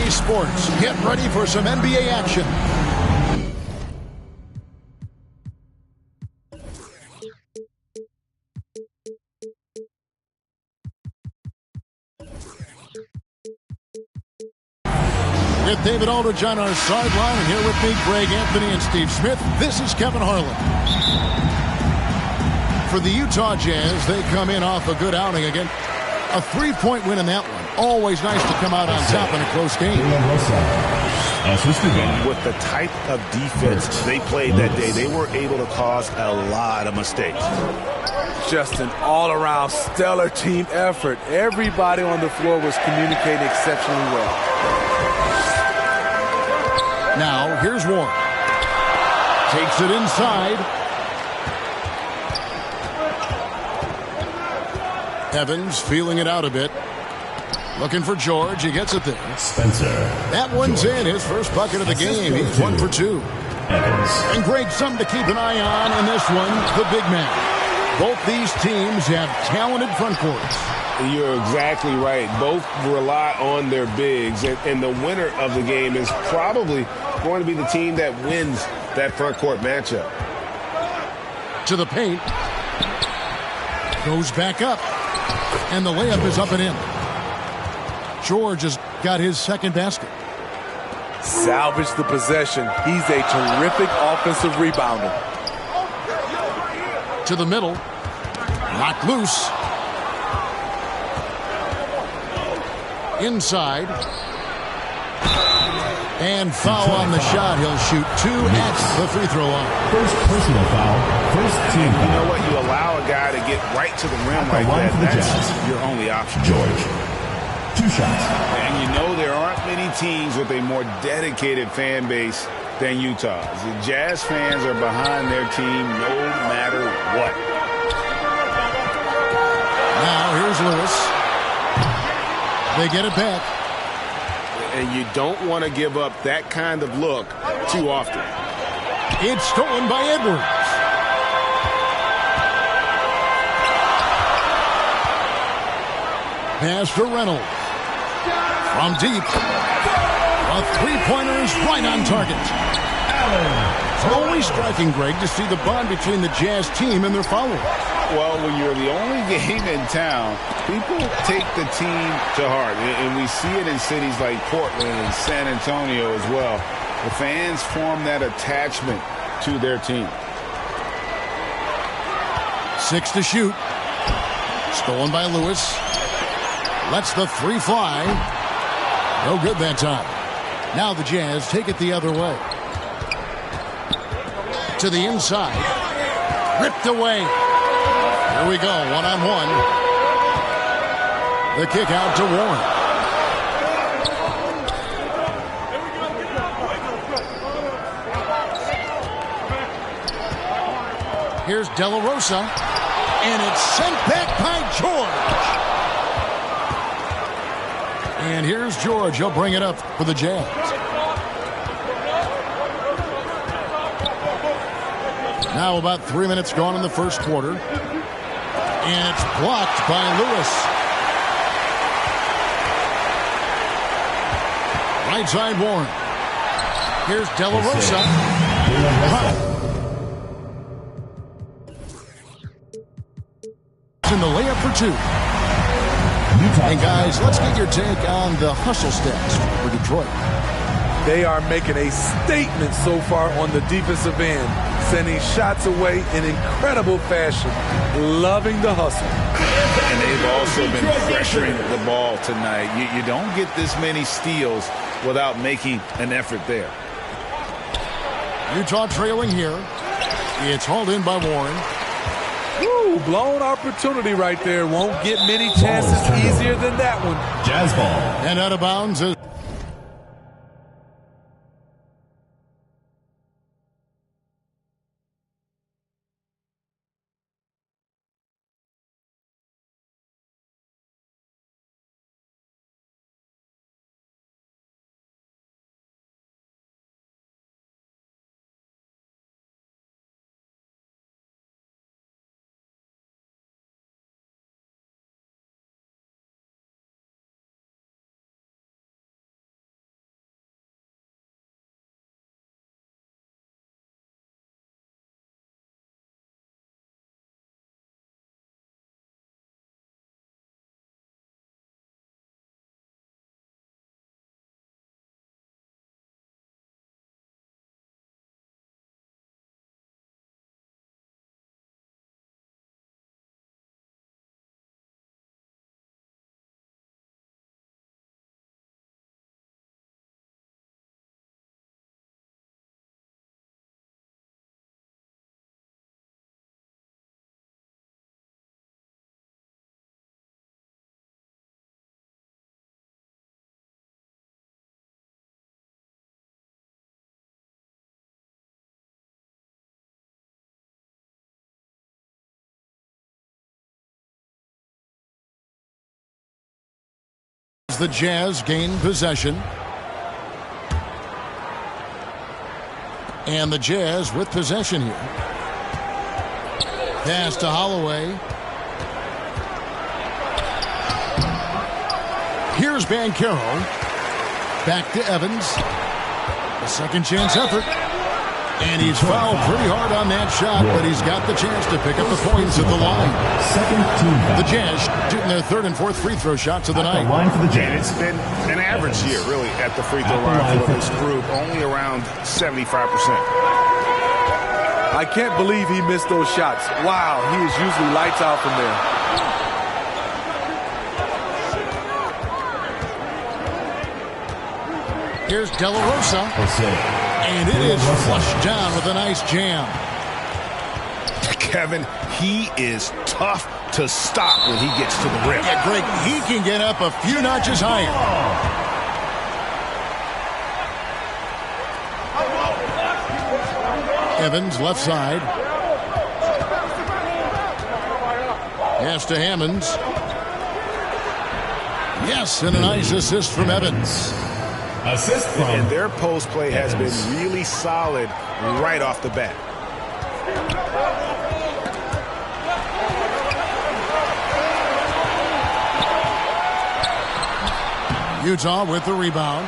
NBA sports. Get ready for some NBA action. With David Aldridge on our sideline, and here with me, Greg Anthony and Steve Smith. This is Kevin Harlan. For the Utah Jazz, they come in off a good outing again. A three-point win in that one. Always nice to come out on top in a close game. With the type of defense they played that day, they were able to cause a lot of mistakes. Just an all-around stellar team effort. Everybody on the floor was communicating exceptionally well. Now, here's Warren. Takes it inside. Evans feeling it out a bit. Looking for George. He gets it there. Spencer. That one's in. His first bucket of the game. He's 1 for 2. Evans. And Greg, something to keep an eye on in this one, the big man. Both these teams have talented front courts. You're exactly right. Both rely on their bigs, and the winner of the game is probably going to be the team that wins that front court matchup. To the paint. Goes back up. And the layup is up and in. George has got his second basket. Salvage the possession. He's a terrific offensive rebounder. To the middle. Knocked loose. Inside. And foul on the shot. He'll shoot 2 at the free throw line. First personal foul. First team foul. You know what? You allow a guy to get right to the rim like that. That's your only option. George. 2 shots. And you know there aren't many teams with a more dedicated fan base than Utah's. The Jazz fans are behind their team no matter what. Now here's Lewis. They get it back. And you don't want to give up that kind of look too often. It's stolen by Edwards. Pass to Reynolds. From deep. A three-pointer is right on target. It's always striking, Greg, to see the bond between the Jazz team and their followers. Well, when you're the only game in town, people take the team to heart. And we see it in cities like Portland and San Antonio as well. The fans form that attachment to their team. 6 to shoot. Stolen by Lewis. Lets the 3 fly. No good that time. Now the Jazz take it the other way. To the inside. Ripped away. Here we go, one-on-one. The kick out to Warren. Here's De La Rosa. And it's sent back by George. And here's George. He'll bring it up for the Jazz. Now about 3 minutes gone in the first quarter. And it's blocked by Lewis. Right side Warren. Here's De La Rosa. In the layup for 2. And guys, let's get your take on the hustle stats for Detroit. They are making a statement so far on the defensive end, sending shots away in incredible fashion. Loving the hustle. And they've also been pressuring the ball tonight. You don't get this many steals without making an effort there. Utah trailing here. It's hauled in by Warren. Woo, blown opportunity right there. Won't get many chances easier than that one. Jazz ball. And out of bounds is The Jazz gain possession. And the Jazz with possession here. Pass to Holloway. Here's Banchero. Back to Evans. A second chance effort. And he's fouled pretty hard on that shot, but he's got the chance to pick up the points at the line. The Jazz shooting their third and fourth free throw shots of the night. And it's been an average year, really, at the free throw line for this group, only around 75%. I can't believe he missed those shots. Wow, he is usually lights out from there. Here's De La Rosa. And it is flushed down with a nice jam. Kevin, he is tough to stop when he gets to the rim. Yeah, Greg, he can get up a few notches higher. Evans, left side. Pass to Hammonds. Yes, and a nice assist from Evans. Assist from and their post play has been really solid right off the bat. Utah with the rebound.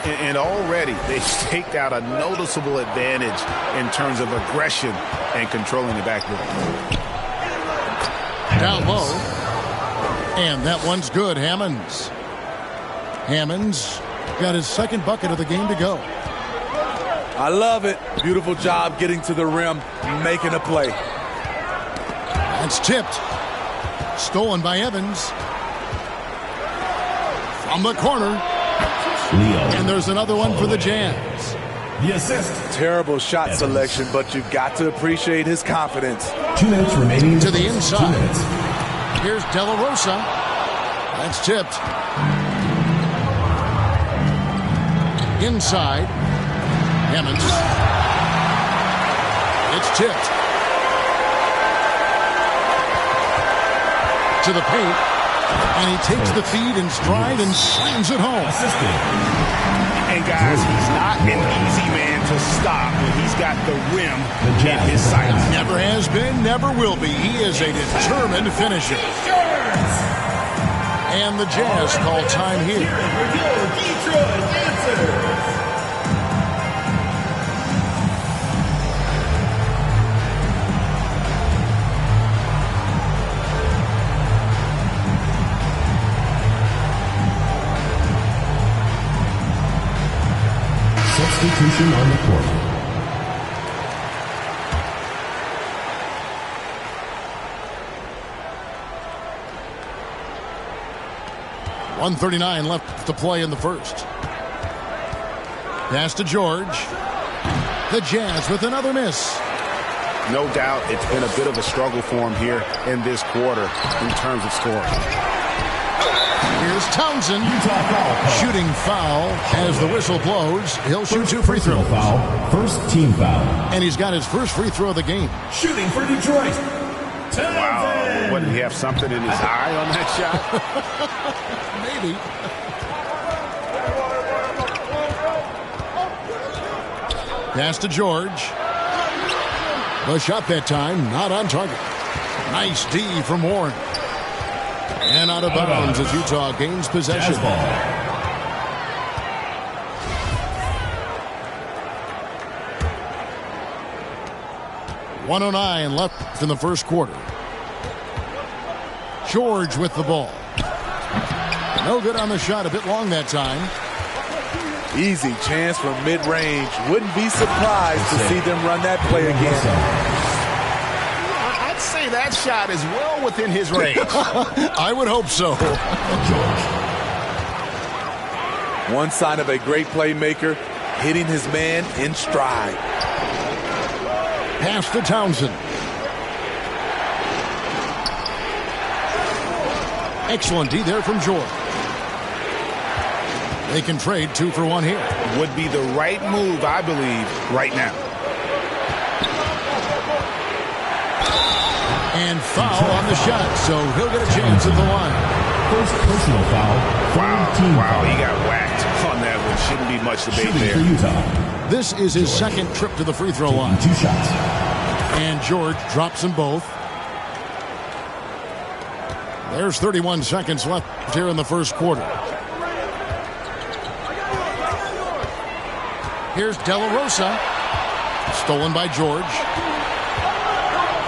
And already they've staked out a noticeable advantage in terms of aggression and controlling the backboard. Down low. And that one's good. Hammonds. Hammonds got his second bucket of the game to go. I love it. Beautiful job getting to the rim, making a play. That's tipped. Stolen by Evans. From the corner. And there's another one for the Jazz. The assist. Terrible shot selection, but you've got to appreciate his confidence. 2 minutes remaining. To the inside. 2 minutes. Here's De La Rosa. That's tipped. Inside. Hammonds. It's tipped. To the paint. And he takes the feed in stride and slams it home. And guys, he's not an easy man to stop when he's got the rim in his sights. Never has been, never will be. He is a determined finisher. And the Jazz call time here. Substitution on the court. .139 left to play in the first. Pass to George. The Jazz with another miss. No doubt it's been a bit of a struggle for him here in this quarter in terms of scoring. Here's Townsend. Shooting foul as the whistle blows. He'll shoot 2 free throws. Foul. First team foul. And he's got his first free throw of the game. Shooting for Detroit. Wow. What, did he have something in his eye on that shot? Maybe. Pass to George. The shot that time, not on target. Nice D from Warren. And out of bounds as Utah gains possession. 1:09 left in the first quarter. George with the ball. No good on the shot, a bit long that time. Easy chance from mid-range. Wouldn't be surprised to see them run that play again. I'd say that shot is well within his range. I would hope so. One sign of a great playmaker, hitting his man in stride. Pass to Townsend. Excellent D there from George. They can trade 2 for 1 here. Would be the right move, I believe, right now. And foul on the shot, so he'll get a chance at the line. First personal foul. Wow, he got whacked on that one. Shouldn't be much debate Shooting there. for Utah. This is his second trip to the free throw line. 2 shots. And George drops them both. There's 31 seconds left here in the first quarter. Here's De La Rosa. Stolen by George.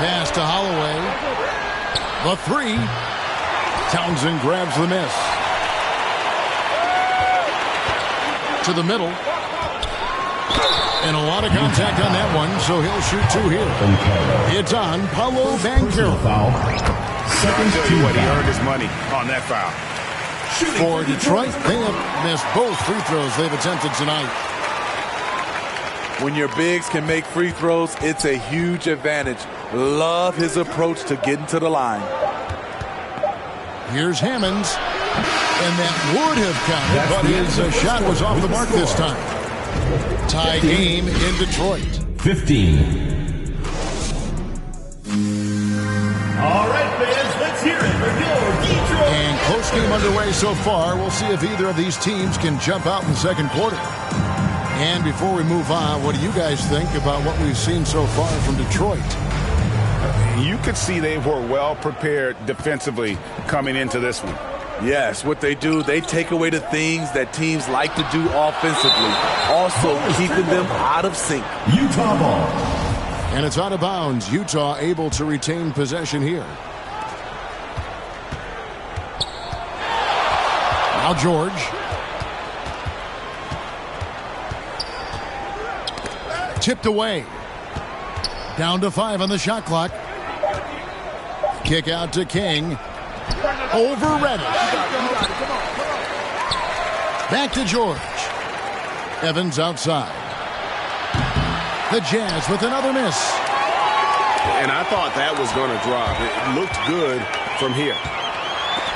Pass to Holloway. The three. Townsend grabs the miss. To the middle. And a lot of contact on that one, so he'll shoot 2 here. It's on Paolo Banchero. I'll tell you what, he earned his money on that foul. For Detroit, they have missed both free throws they've attempted tonight. When your bigs can make free throws, it's a huge advantage. Love his approach to getting to the line. Here's Hammonds. And that would have counted, but his shot was off the mark this time. Tie game in Detroit. 15. All right, fans, let's hear it for your Detroit. And close game underway so far. We'll see if either of these teams can jump out in the second quarter. And before we move on, what do you guys think about what we've seen so far from Detroit? You could see they were well prepared defensively coming into this one. Yes, what they do, they take away the things that teams like to do offensively, also keeping them out of sync. Utah ball. And it's out of bounds. Utah able to retain possession here. Now George. Tipped away. Down to 5 on the shot clock. Kick out to King. Over Reddish. Back to George. Evans outside. The Jazz with another miss. And I thought that was going to drop. It looked good from here.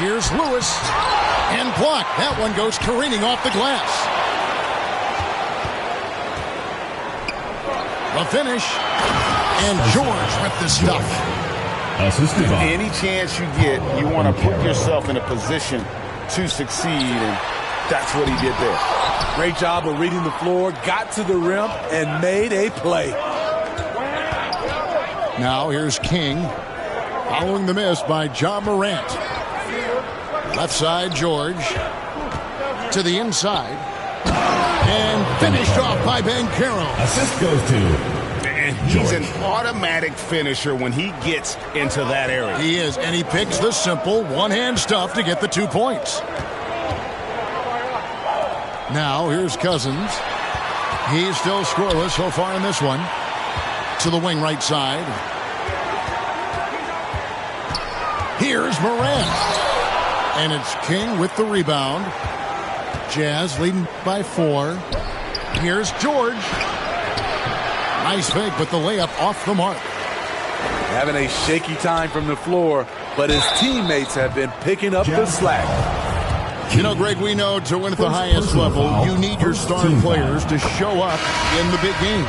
Here's Lewis. And blocked. That one goes careening off the glass. The finish. And George with the stuff. Any chance you get, you want to put yourself in a position to succeed, and that's what he did there. Great job of reading the floor, got to the rim, and made a play. Now here's King. Following the miss by Ja Morant. Left side, George. To the inside. And finished off by Banchero. Assist goes to... And he's an automatic finisher when he gets into that area. He is, and he picks the simple one-hand stuff to get the 2 points. Now, here's Cousins. He's still scoreless so far in this one. To the wing right side. Here's Morant. And it's King with the rebound. Jazz leading by 4. Here's George. Nice fake, but the layup off the mark. Having a shaky time from the floor, but his teammates have been picking up the slack. You know, Greg, we know to win at the highest level, you need your star players to show up in the big game.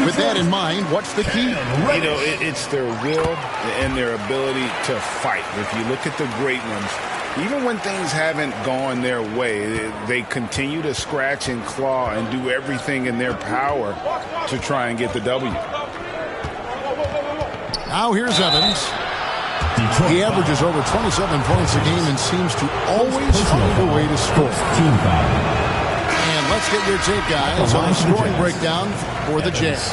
With that in mind, what's the key? You know, it's their will and their ability to fight. If you look at the great ones, even when things haven't gone their way, they continue to scratch and claw and do everything in their power to try and get the W. Now here's Evans. He averages over 27 points a game and seems to always find a way to score. Team foul. And let's get your take, guys, on a scoring breakdown for the Jazz.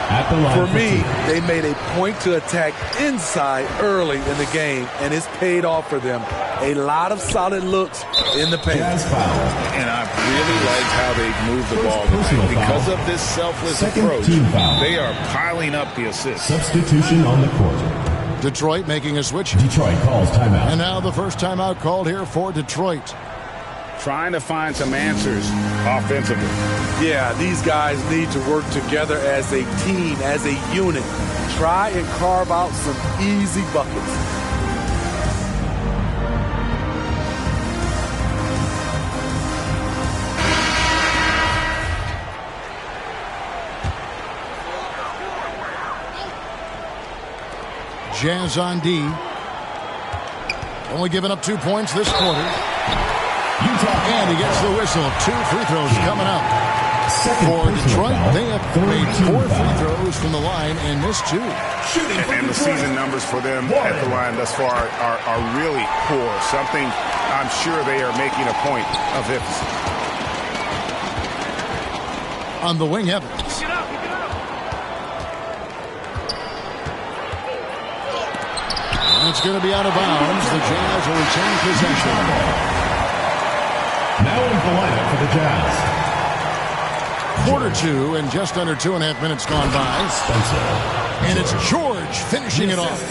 At the line For me, they made a point to attack inside early in the game, and it's paid off for them. A lot of solid looks in the paint. Jazz foul. And I really like how they moved the ball Personal tonight. Because foul. of this selfless Second approach, team foul. they are piling up the assists. Substitution on the court. Detroit making a switch. Detroit calls timeout. And now the first timeout called here for Detroit. Trying to find some answers offensively. Yeah, these guys need to work together as a team, as a unit. Try and carve out some easy buckets. Jazz on D. Only giving up 2 points this quarter. And he gets the whistle. 2 free throws coming up. For Detroit, they have made 4 free throws from the line and missed 2. And the season numbers for them at the line thus far are really poor. Something I'm sure they are making a point of emphasis. On the wing, Evans. It's going to be out of bounds. The Jazz will retain possession. Now in the lineup for the Jazz. Quarter 2 and just under 2.5 minutes gone by. And it's George finishing it off.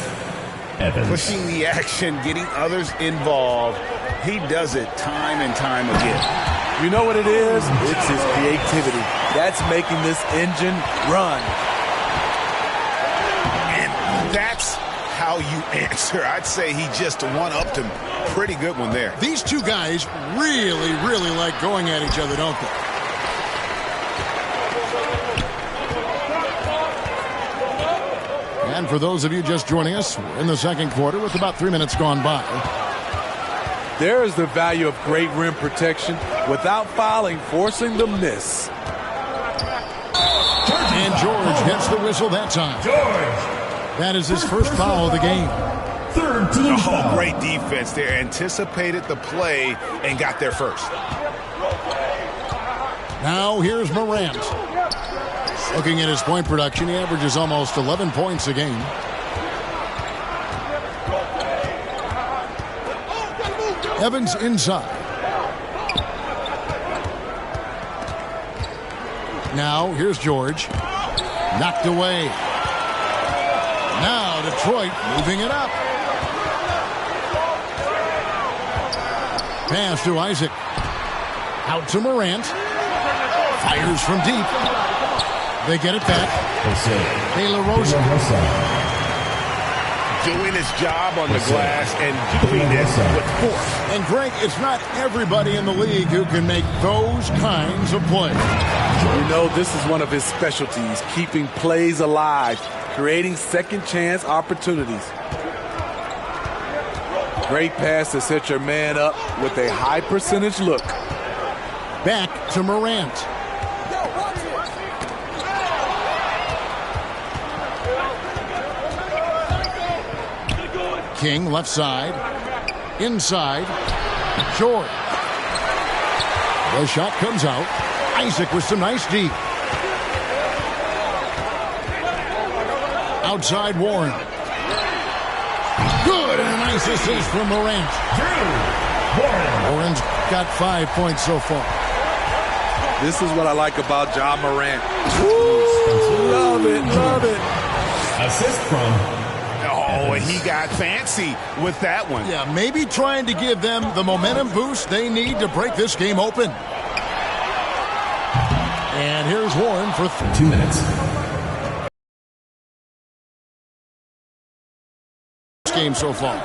Evans. Pushing the action, getting others involved. He does it time and time again. You know what it is? It's his creativity. That's making this engine run. And that's how you answer. I'd say he just one-upped him. Pretty good one there. These two guys really, really like going at each other, don't they? And for those of you just joining us, we're in the second quarter with about 3 minutes gone by. There is the value of great rim protection without fouling, forcing the miss. And George gets the whistle that time. That is his first foul of the game. Third team foul. Great defense there. Anticipated the play and got there first. Now here's Morant. Looking at his point production, he averages almost 11 points a game. Evans inside. Now here's George. Knocked away. Now Detroit moving it up. Pass to Isaac. Out to Morant. Fires from deep. They get it back. De La Rosa. Doing his job on the glass and doing it with force. And Greg, it's not everybody in the league who can make those kinds of plays. You know, this is one of his specialties, keeping plays alive, creating second chance opportunities. Great pass to set your man up with a high percentage look. Back to Morant. King left side. Inside. George. The shot comes out. Isaac with some nice deep. Outside Warren. Good, and a nice assist from Morant. Warren's got 5 points so far. This is what I like about Ja Morant. Woo! Love it, love it. Assist from Oh, and he got fancy with that one. Yeah, maybe trying to give them the momentum boost they need to break this game open. And here's Warren for 2 minutes. Game so far.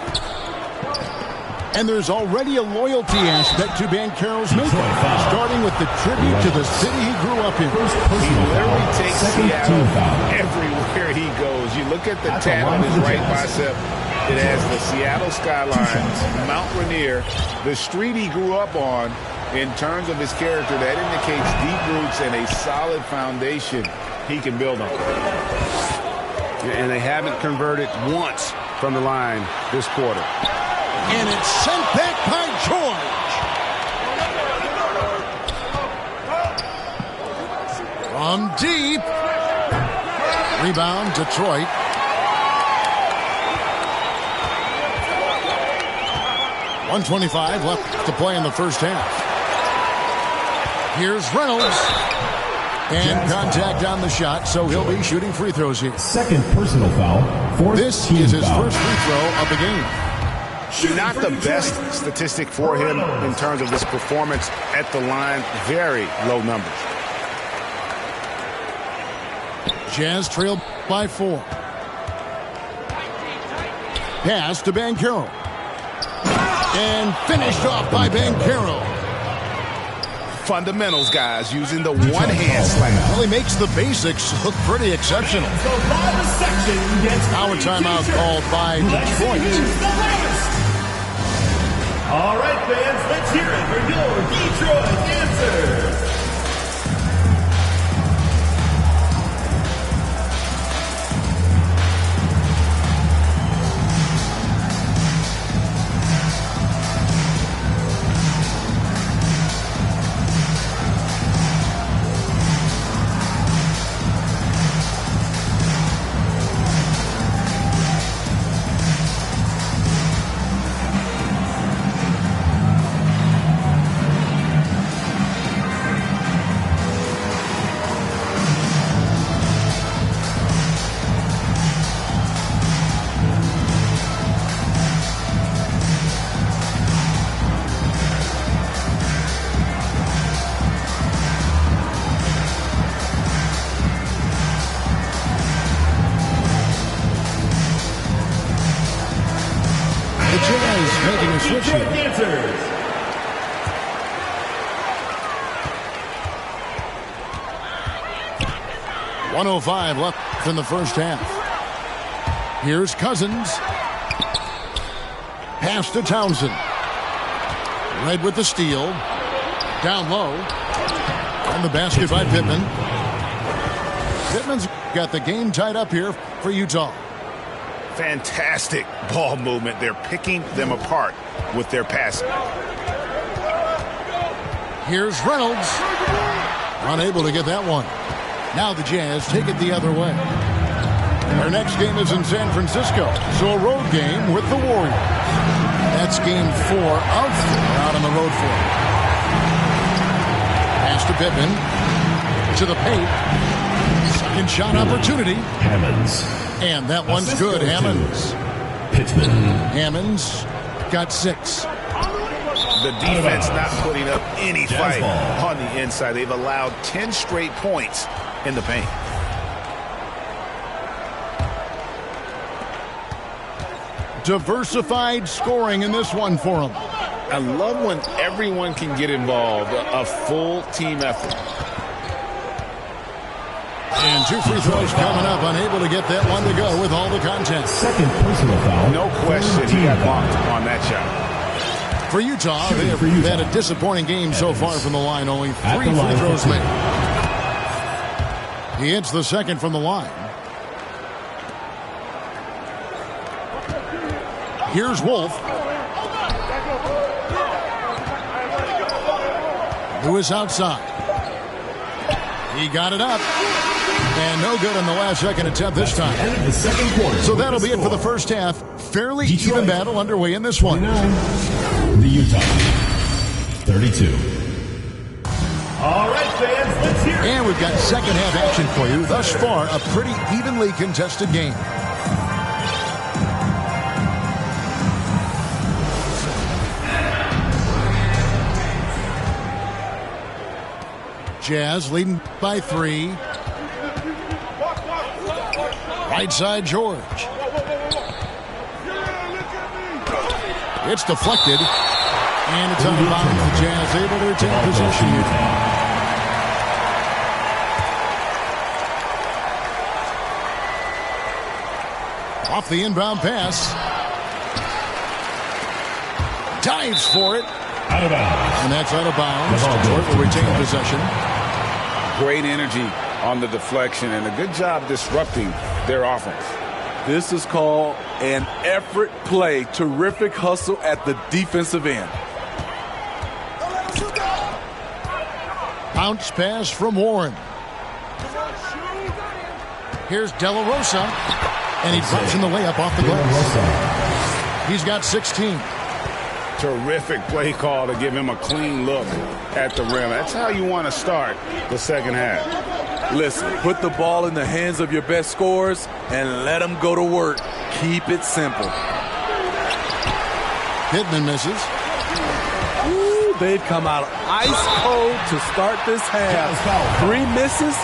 And there's already a loyalty aspect to Banchero's movement, starting with the tribute to the city he grew up in. He literally takes Seattle everywhere he goes. You look at the tat on his right bicep. It has the Seattle skyline, Mount Rainier, the street he grew up on. In terms of his character, that indicates deep roots and a solid foundation he can build on. And they haven't converted once from the line this quarter. And it's sent back by George. From deep. Rebound, Detroit. .125 left to play in the first half. Here's Reynolds. And contact on the shot, so he'll be shooting free throws here. Second personal foul. This is his first free throw of the game. Not the best statistic for him in terms of his performance at the line. Very low numbers. Jazz trailed by 4. Pass to Banchero. And finished off by Banchero. Fundamentals, guys, using the one-hand slam. Well, he makes the basics look pretty exceptional. Now a timeout called by Detroit. All right, fans, let's hear it for your Detroit answers. Making a switch here. Answers. .105 left in the first half. Here's Cousins. Pass to Townsend. Red with the steal. Down low. On the basket by Pittman. Pittman's got the game tied up here for Utah. Fantastic ball movement. They're picking them apart with their passing. Here's Reynolds. Unable to get that one. Now the Jazz take it the other way. Their next game is in San Francisco, so a road game with the Warriors. That's game 4 of 4 out on the road for them. Pass to Pittman. To the paint. Second shot opportunity. Hammonds. And that one's good, Hammonds. Pittman. Hammonds got 6. The defense not putting up any fight on the inside. They've allowed 10 straight points in the paint. Diversified scoring in this one for them. I love when everyone can get involved, a full team effort. And 2 free throws coming up, unable to get that one to go with all the content. Second personal foul. No question, he got blocked on that shot. For Utah, they have had a disappointing game so far from the line. Only 3 free throws made. He hits the second from the line. Here's Wolf. Lewis outside. He got it up. And no good on the last second attempt this time. The second quarter. So that'll be it for the first half. Fairly even battle underway in this one. The Utah 32. All right, fans, let's hear it. And we've got second half action for you. Thus far, a pretty evenly contested game. Jazz leading by 3. Right side, George. It's deflected. And it's out of bounds. The Jazz able to retain possession. Off the inbound pass. Dives for it. Out of bounds. And that's out of bounds. Detroit will retain possession. Great energy on the deflection and a good job disrupting their offense. This is called an effort play. Terrific hustle at the defensive end. Bounce pass from Warren. Here's De La Rosa. And he drops in the layup off the glass. He's got 16. Terrific play call to give him a clean look at the rim. That's how you want to start the second half. Listen, put the ball in the hands of your best scorers and let them go to work. Keep it simple. Pittman misses. Ooh, they've come out ice cold to start this half. 3 misses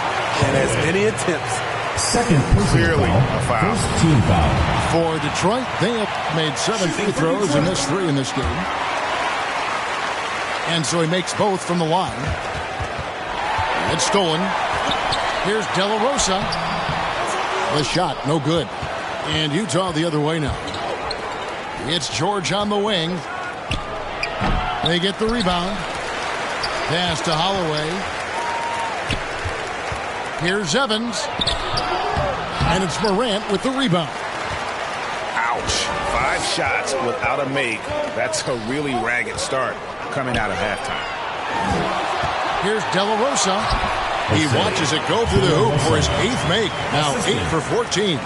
and as many attempts. Second Clearly a foul. First team foul. For Detroit, they have made 7 free throws and missed 3 in this game. And so he makes both from the line. It's stolen. Here's De La Rosa. The shot, no good. And Utah the other way now. It's George on the wing. They get the rebound. Pass to Holloway. Here's Evans. And it's Morant with the rebound. Ouch. 5 shots without a make. That's a really ragged start coming out of halftime. Here's De La Rosa. He watches it go through the hoop for his 8th make. Now 8 for 14.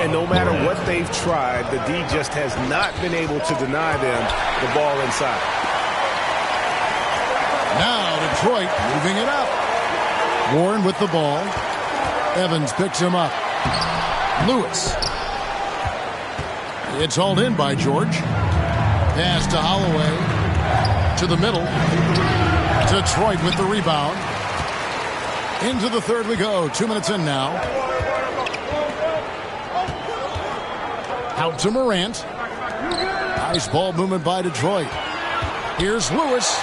And no matter what they've tried, the D just has not been able to deny them the ball inside. Now Detroit moving it up. Warren with the ball. Evans picks him up. Lewis. It's hauled in by George. Pass to Holloway. To the middle. Detroit with the rebound. Into the third we go. 2 minutes in now. Out to Morant. Nice ball movement by Detroit. Here's Lewis.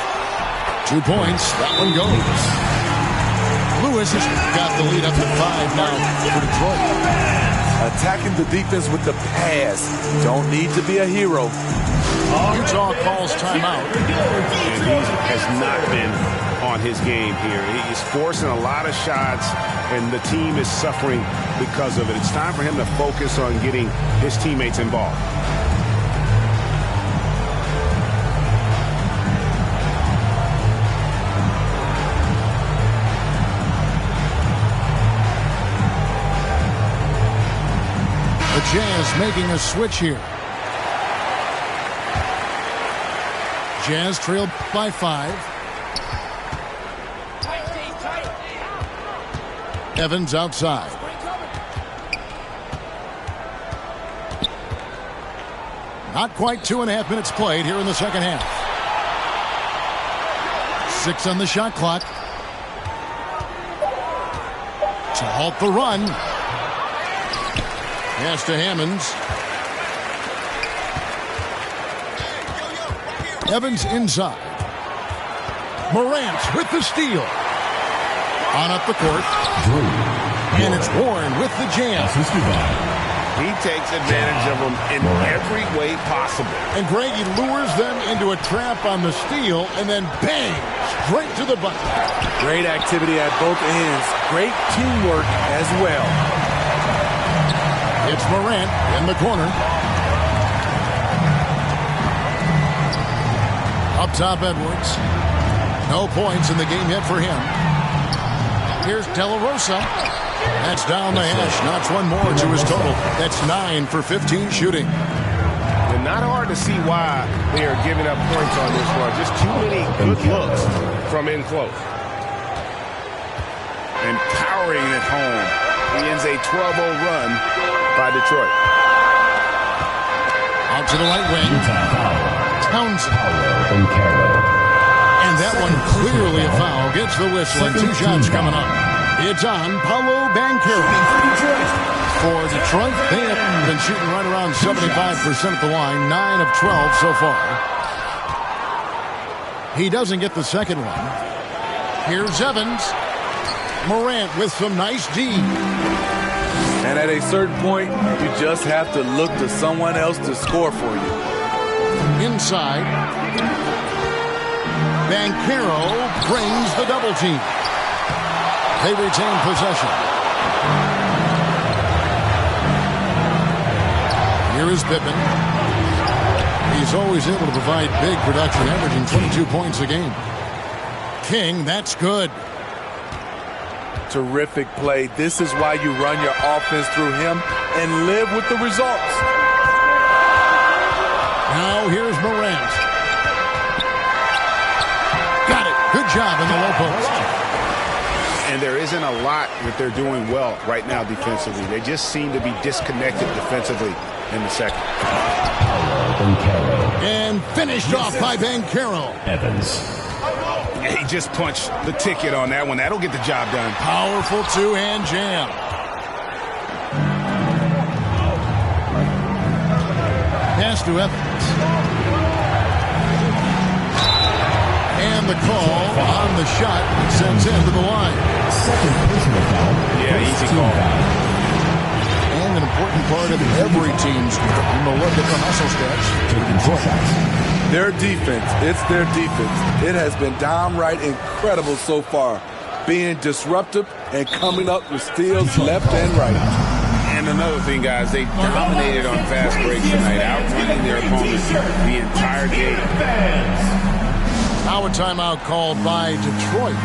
2 points. That one goes. Lewis has got the lead up to 5 now for Detroit. Attacking the defense with the pass. Don't need to be a hero. Utah calls timeout. And he has not been on his game here. He's forcing a lot of shots, and the team is suffering because of it. It's time for him to focus on getting his teammates involved. The Jazz making a switch here. Jazz trailed by 5. Evans outside. Not quite 2.5 minutes played here in the second half. 6 on the shot clock. To halt the run. Pass to Hammonds. Evans inside. Morant with the steal. On up the court. And it's Warren with the jam. He takes advantage of them in every way possible. And Greg, he lures them into a trap on the steal and then bang, straight to the bucket. Great activity at both ends. Great teamwork as well. It's Morant in the corner. Up top, Edwards. No points in the game yet for him. Here's De La Rosa. That's down the hash. Knocks one more to his total. That's 9 for 15 shooting. And not hard to see why they are giving up points on this one. Just too many good looks from in close. And powering it home. He ends a 12-0 run by Detroit. Out to the right wing. Townsend. And that one clearly a foul. Gets the whistle and 2 shots coming up. It's on Paolo Banchero. For Detroit, they have been shooting right around 75% at the line. 9 of 12 so far. He doesn't get the second one. Here's Evans. Morant with some nice D. And at a certain point, you just have to look to someone else to score for you. Inside. Banchero brings the double team. They retain possession. Here is Pippen. He's always able to provide big production, averaging 22 points a game. King, that's good. Terrific play. This is why you run your offense through him and live with the results. Now here's Morant. Got it. Good job in the low post. And there isn't a lot that they're doing well right now defensively. They just seem to be disconnected defensively in the second. And finished off by Banchero. Evans. Yeah, he just punched the ticket on that one. That'll get the job done. Powerful two-hand jam. Pass to Evans. And the call on the shot sends him to the line. Second personal foul. Yeah, easy call. And an important part of every team's game. We'll look at the hustle stats. Taking 2 shots. Their defense, it's their defense. It has been downright incredible so far, being disruptive and coming up with steals left and right. And another thing, guys, they dominated on fast breaks tonight, outrunning their opponents the entire game. Now a timeout called by Detroit.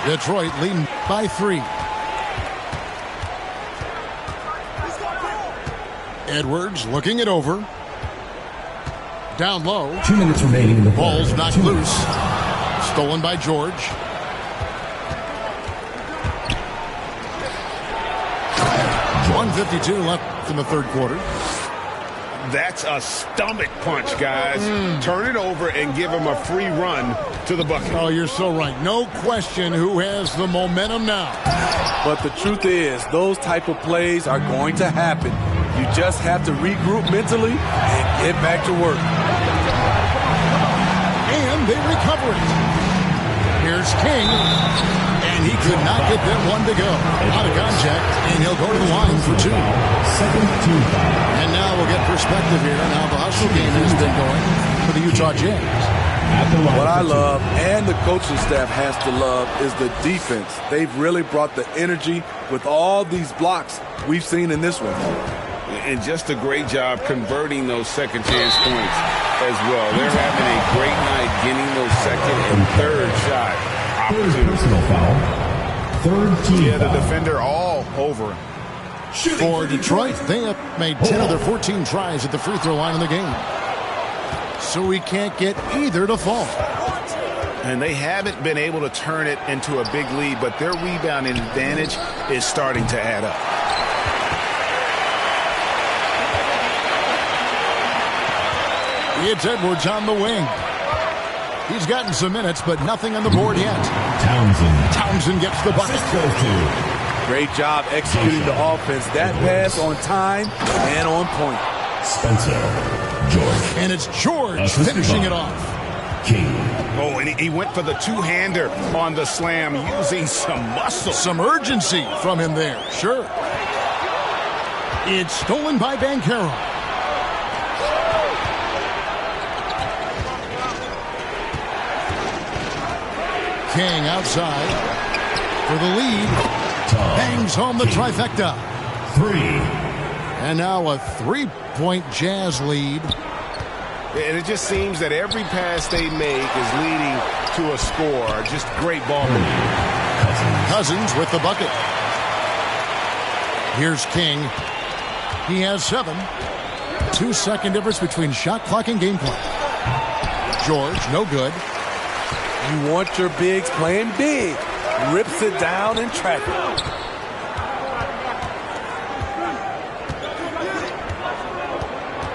Detroit leading by 3. Edwards looking it over. Down low. 2 minutes remaining in the ball's knocked loose. Stolen by George. .152 left in the third quarter. That's a stomach punch, guys. Turn it over and give him a free run to the bucket. Oh, you're so right. No question who has the momentum now. But the truth is, those type of plays are going to happen. You just have to regroup mentally and get back to work. And they recover it. Here's King. And he could not get that one to go. Out of contact, and he'll go to the line for 2. And now we'll get perspective here on how the hustle game has been going for the Utah Jazz. What I love, and the coaching staff has to love, is the defense. They've really brought the energy with all these blocks we've seen in this one. And just a great job converting those second chance points as well. They're having a great night getting those second and third shot opportunities. Personal foul. Third team Yeah, the foul. defender all over him. For Detroit, they have made 10 of their 14 tries at the free throw line in the game. So we can't get either to fall. And they haven't been able to turn it into a big lead, but their rebounding advantage is starting to add up. It's Edwards on the wing. He's gotten some minutes, but nothing on the board yet. Townsend gets the bucket. Great job executing the offense. That pass on time and on point. Spencer, George. And it's George finishing it off. King. Oh, and he went for the two-hander on the slam using some muscle. Some urgency from him there, sure. It's stolen by Banchero. King outside for the lead. Bangs home the trifecta. 3. And now a 3-point Jazz lead. And it just seems that every pass they make is leading to a score. Just great ball movement. Cousins with the bucket. Here's King. He has 7. 2-second difference between shot clock and game clock. George, no good. You want your bigs playing big. Rips it down in traffic.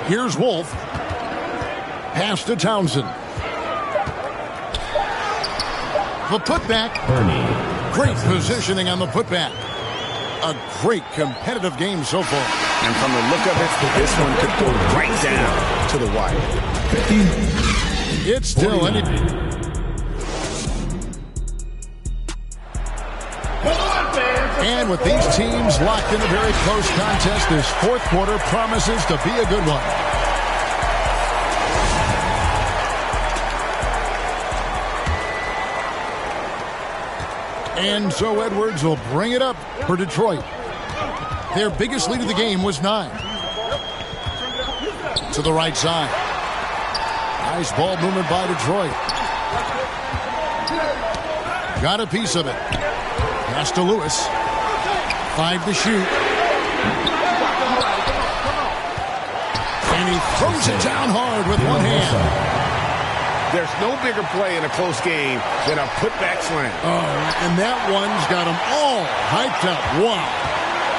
Here's Wolf. Pass to Townsend. The putback. Great positioning on the putback. A great competitive game so far. And from the look of it, this one could go right down to the wire. It's still any. And with these teams locked in a very close contest, this fourth quarter promises to be a good one. And so Edwards will bring it up for Detroit. Their biggest lead of the game was 9. To the right side. Nice ball movement by Detroit. Got a piece of it. Pass to Lewis. 5 to shoot. And he throws it down hard with one hand. There's no bigger play in a close game than a putback slam. Oh, and that one's got them all hyped up. Wow.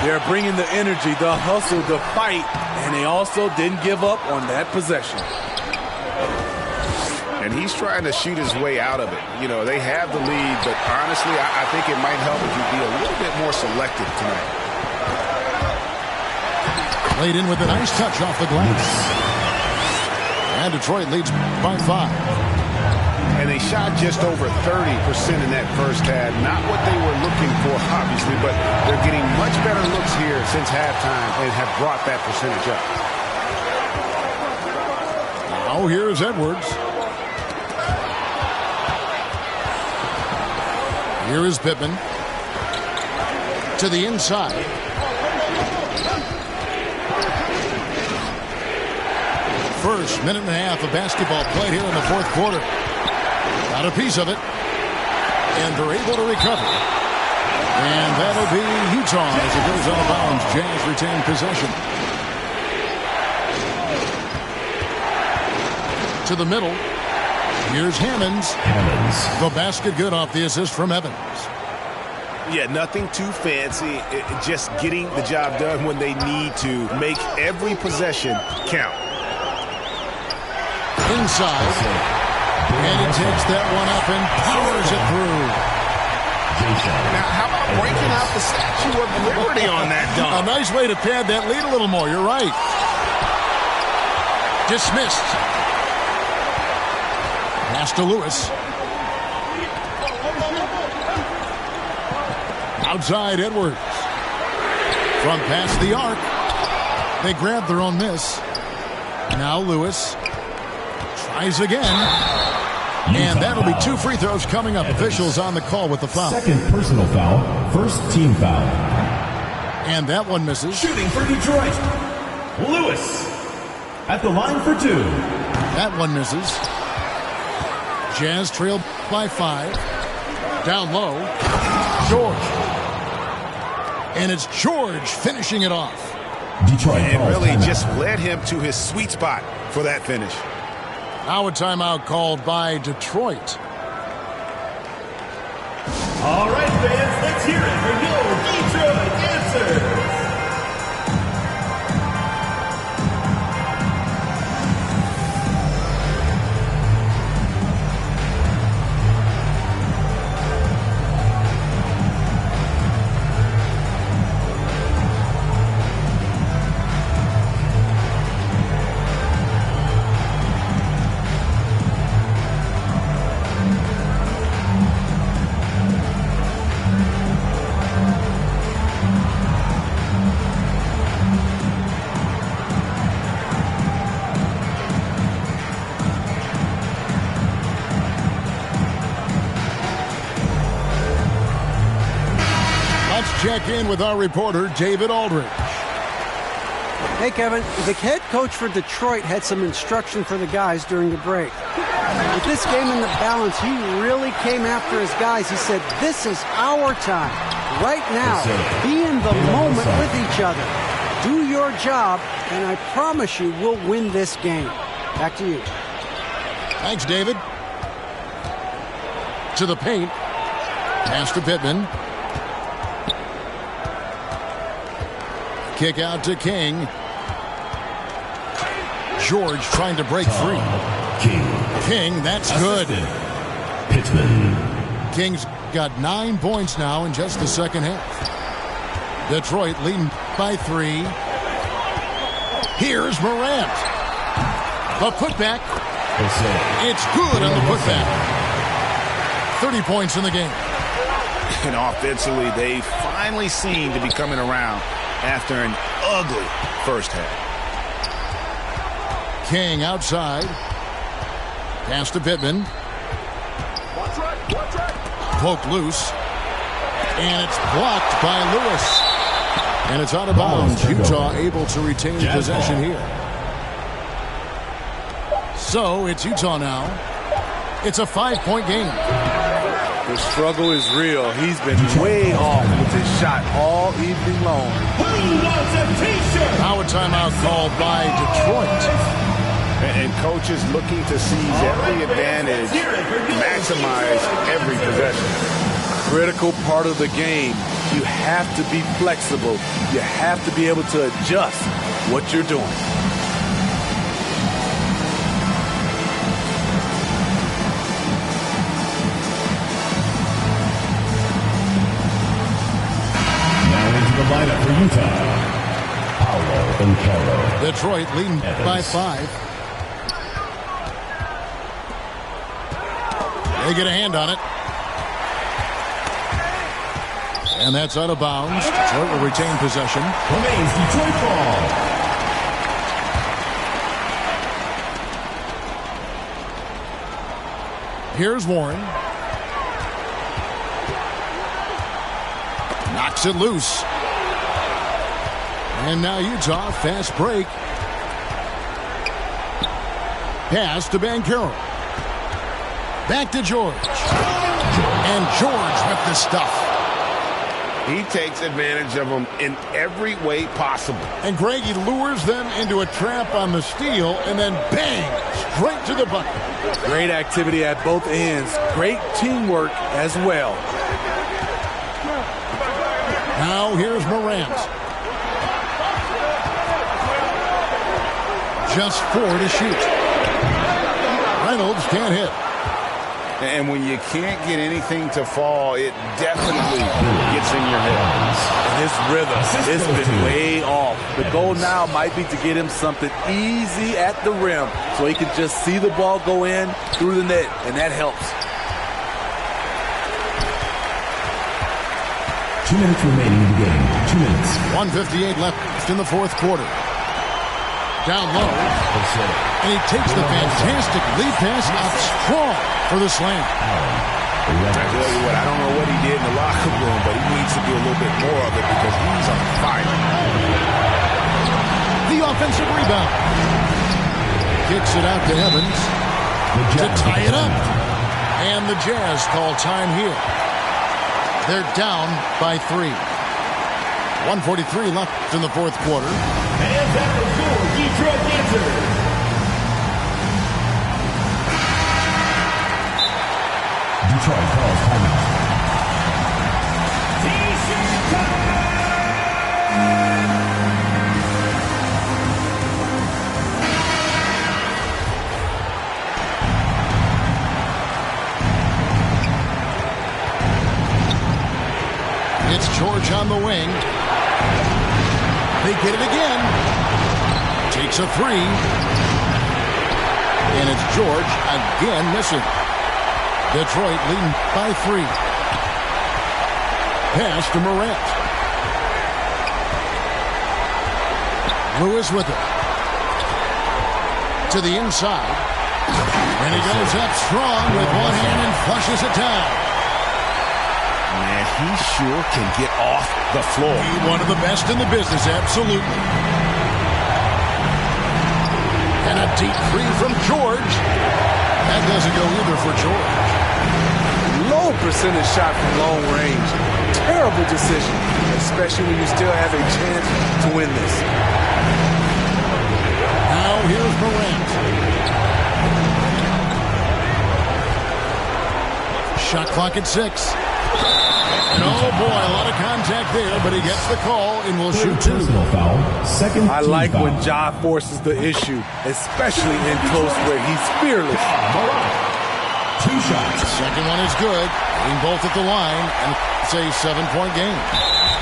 They're bringing the energy, the hustle, the fight, and they also didn't give up on that possession. And he's trying to shoot his way out of it. You know, they have the lead, but honestly, I think it might help if you be a little bit more selective tonight. Laid in with a nice touch off the glass. And Detroit leads by 5. And they shot just over 30% in that first half. Not what they were looking for, obviously, but they're getting much better looks here since halftime and have brought that percentage up. Now here's Edwards. Here is Pippen. To the inside. First minute and a half of basketball played here in the fourth quarter. Got a piece of it. And they're able to recover. And that'll be Utah as it goes out of bounds. Jazz retain possession. To the middle. Here's Hammonds. The basket good off the assist from Evans. Yeah, nothing too fancy. Just getting the job done when they need to. Make every possession count. Inside. And he takes that one up and powers it through. Now, how about breaking out the Statue of Liberty on that dunk? A nice way to pad that lead a little more. You're right. Dismissed. Pass to Lewis. Outside Edwards. From past the arc. They grab their own miss. Now Lewis. Tries again. And that'll be 2 free throws coming up. Officials on the call with the foul. Second personal foul. First team foul. And that one misses. Shooting for Detroit, Lewis. At the line for 2. That one misses. Jazz trailed by 5. Down low. George. And it's George finishing it off. Detroit And really timeout. just led him to his sweet spot for that finish. Now a timeout called by Detroit. All right, fans, let's hear it for your Detroit answers. Check in with our reporter, David Aldridge. Hey, Kevin. The head coach for Detroit had some instruction for the guys during the break. With this game in the balance, he really came after his guys. He said, this is our time. Right now, be in the moment with each other. Do your job, and I promise you we'll win this game. Back to you. Thanks, David. To the paint. Pass to Pittman. Kick out to King. George trying to break free. King, that's good. Pittman. King's got 9 points now in just the second half. Detroit leading by 3. Here's Morant. A putback. It's good on the putback. 30 points in the game. And offensively, they finally seem to be coming around after an ugly first half. King outside. Pass to Pittman. Poked loose. And it's blocked by Lewis. And it's out of bounds. Utah able to retain possession here. So it's Utah now. It's a 5-point game. The struggle is real. He's been way off with his shot all evening long. Who wants a t-shirt? Now a timeout called by Detroit. And coaches looking to seize every advantage, maximize every possession. Critical part of the game. You have to be flexible. You have to be able to adjust what you're doing. The lineup for Utah. Paolo Banchero. Detroit leading by 5. They get a hand on it. And that's out of bounds. Detroit will retain possession. Remains Detroit ball. Here's Warren. Knocks it loose. And now Utah, fast break. Pass to Banchero. Back to George. And George with the stuff. He takes advantage of them in every way possible. And Greg, he lures them into a trap on the steal, and then bang, straight to the bucket. Great activity at both ends. Great teamwork as well. Now here's Morant. Just 4 to shoot. Reynolds can't hit. And when you can't get anything to fall, it definitely gets in your head. And his rhythm has been way off. The goal now might be to get him something easy at the rim so he can just see the ball go in through the net, and that helps. 2 minutes remaining in the game. 2 minutes. 1:58 left in the fourth quarter. Down low. And he takes the fantastic lead pass up strong for the slam. I tell you what, I don't know what he did in the locker room, but he needs to do a little bit more of it because he's on fire. The offensive rebound. Kicks it out to Evans to tie it up. And the Jazz call time here. They're down by 3. 1:43 left in the fourth quarter. And that was your Detroit answer. Detroit calls timeout. T-shirt time! It's George on the wing. They get it again. Takes a 3. And it's George again missing. Detroit leading by 3. Pass to Morant. Lewis with it. To the inside. And he goes up strong with one hand and flushes it down. Man, he sure can get off the floor. He's one of the best in the business, absolutely. And a deep 3 from George. That doesn't go either for George. Low percentage shot from long range. Terrible decision, especially when you still have a chance to win this. Now here's Morant. Shot clock at 6. And oh boy, a lot of contact there, but he gets the call and will shoot 2. Personal foul. Second I team like foul. when Ja forces the issue, especially in close where he's fearless. 2 shots. Second one is good. Getting both at the line, and it's a 7-point game.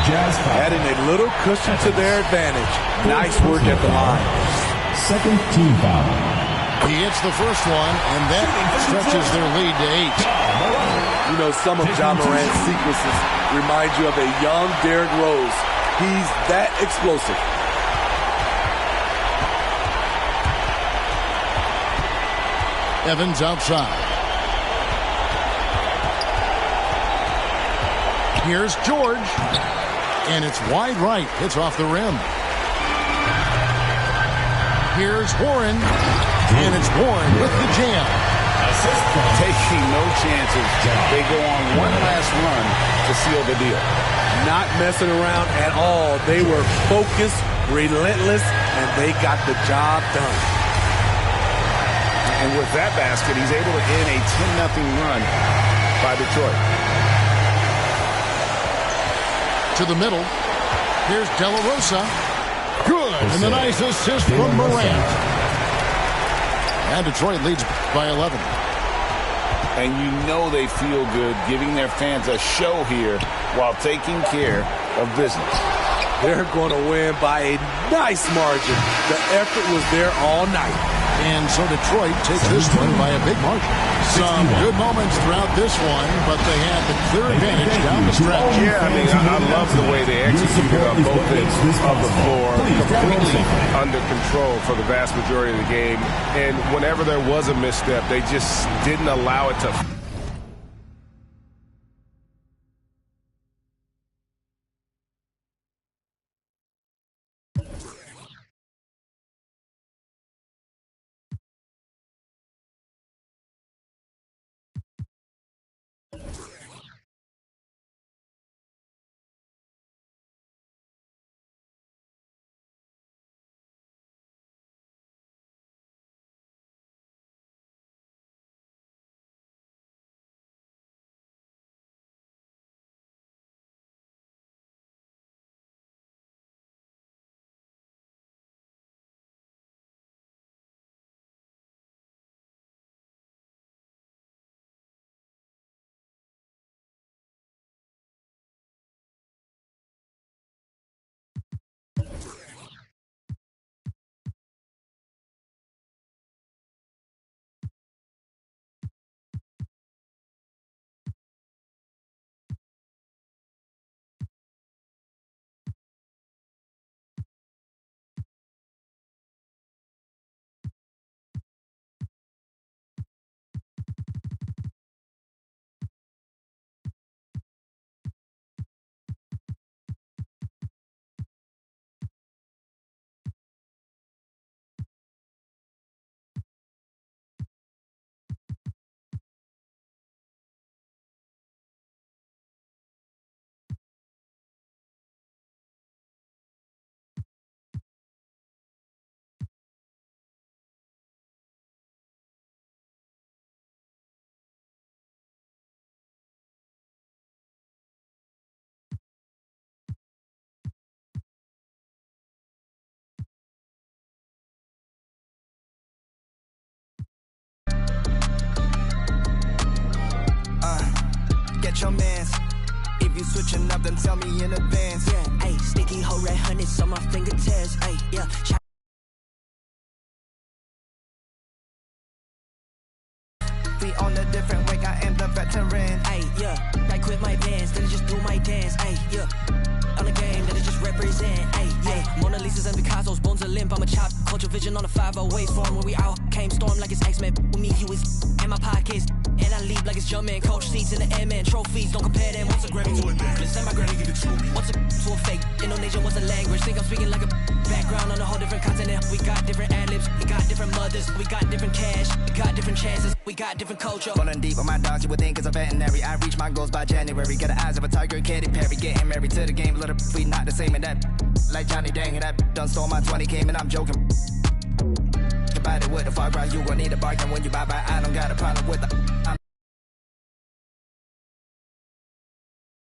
Jazz foul. Adding a little cushion to their advantage. Nice work at the line. Second team foul. He hits the first one, and that stretches their lead to 8. You know, some of Ja Morant's sequences remind you of a young Derrick Rose. He's that explosive. Evans outside. Here's George. And it's wide right. Hits off the rim. Here's Warren. And it's Warren with the jam. Taking no chances. They go on one last run to seal the deal. Not messing around at all. They were focused, relentless, and they got the job done. And with that basket, he's able to end a 10-0 run by Detroit. To the middle. Here's De La Rosa. Good. And the nice assist from Morant. And Detroit leads by 11. And you know they feel good giving their fans a show here while taking care of business. They're going to win by a nice margin. The effort was there all night. And so Detroit takes this one by a big margin. Some good moments throughout this one, but they had the clear advantage down the stretch. Yeah, I mean, I love the way they executed on both ends of the floor, completely under control for the vast majority of the game. And whenever there was a misstep, they just didn't allow it to. Your mans. If you switching up, then tell me in advance. Yeah, ayy, sticky hoe red honey's on my fingertips. Ayy, yeah. We on a different wake, I am the veteran. Ayy, yeah. I quit my bands, then I just do my dance. Ayy, yeah. On the game, then I just represent. Ayy, yeah. Mona Lisa's and Picasso's, bones are limp. I'm a chop, culture vision on a 508 form. When we out, came storm like it's X-Men. With me, you is in my pockets. And I leave like it's Jumpman, coach seats in the airman, trophies, don't compare them. What's a Grammy to a necklace? And my granny give it to me. What's a to a fake? Indonesian was a language. Think I'm speaking like a background on a whole different continent. We got different ad-libs, we got different mothers, we got different cash, we got different chances, we got different culture. Running deep on my dogs, you would think it's a veterinary. I reach my goals by January. Got the eyes of a tiger, Katy Perry. Getting married to the game, little we not the same. And that, like Johnny Dang, and that done stole my 20 came and I'm joking. About it with the far ground, you gon' need a bargain when you buy. I don't got a problem with the.